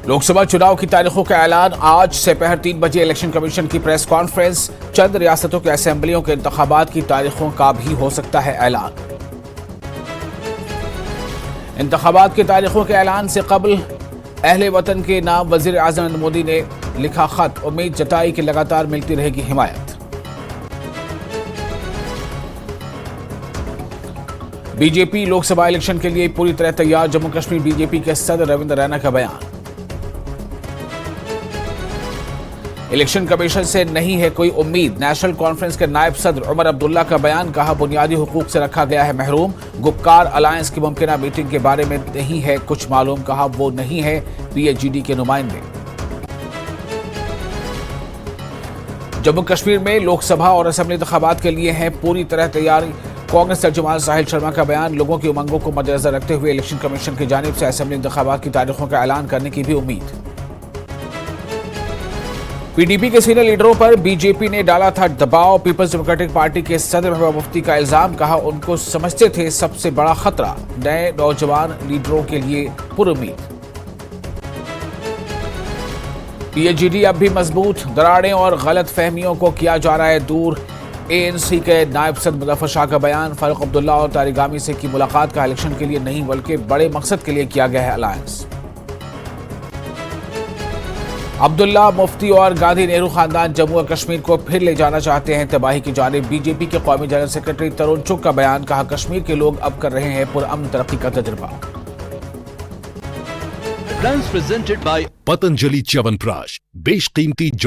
लोकसभा चुनाव की तारीखों का ऐलान आज दोपहर 3 बजे इलेक्शन कमीशन की प्रेस कॉन्फ्रेंस। चंद रियासतों के असेंबलियों के इंतखाबात की तारीखों का भी हो सकता है ऐलान। इंतखाबात की तारीखों के ऐलान से कबल अहले वतन के नाम वजीर आजम नरेंद्र मोदी ने लिखा खत, उम्मीद जताई कि लगातार मिलती रहेगी हिमायत। बीजेपी लोकसभा इलेक्शन के लिए पूरी तरह तैयार, जम्मू कश्मीर बीजेपी के सदर रविंद्र रैना का बयान। इलेक्शन कमीशन से नहीं है कोई उम्मीद, नेशनल कॉन्फ्रेंस के नायब सदर उमर अब्दुल्ला का बयान। कहा, बुनियादी हुकूक से रखा गया है महरूम। गुपकार अलायंस की मुमकिना मीटिंग के बारे में नहीं है कुछ मालूम। कहा, वो नहीं है पीएचडी के नुमाइंदे। जम्मू कश्मीर में लोकसभा और असेंबली इंतखाबात के लिए है पूरी तरह तैयारी। कांग्रेस तर्जुमान साहिल शर्मा का बयान। लोगों की उमंगों को मद्देनजर रखते हुए इलेक्शन कमीशन की जानिब से असेंबली इंतखाबात की तारीखों का ऐलान करने की भी उम्मीद। पीडीपी के सीनियर लीडरों पर बीजेपी ने डाला था दबाव। पीपल्स डेमोक्रेटिक पार्टी के सदर महबूबा मुफ्ती का इल्जाम। कहा, उनको समझते थे सबसे बड़ा खतरा नए नौजवान लीडरों के लिए पुरुम्मीद। पीएचडी अब भी मजबूत, दरारें और गलत फहमियों को किया जा रहा है दूर। एएनसी के नायब सदर मुजफ्फर शाह का बयान। फारूक अब्दुल्ला और तारिक गामी से की मुलाकात। का इलेक्शन के लिए नहीं बल्कि बड़े मकसद के लिए किया गया है अलायंस। अब्दुल्ला, मुफ्ती और गांधी नेहरू खानदान जम्मू और कश्मीर को फिर ले जाना चाहते हैं तबाही की जानिब। बीजेपी के कौमी जनरल सेक्रेटरी तरुण चुग का बयान। कहा, कश्मीर के लोग अब कर रहे हैं पुरअमन तरक्की का तजुर्बा। प्रेजेंटेड बाय पतंजलि च्यवनप्राश, बेशकीमती जड़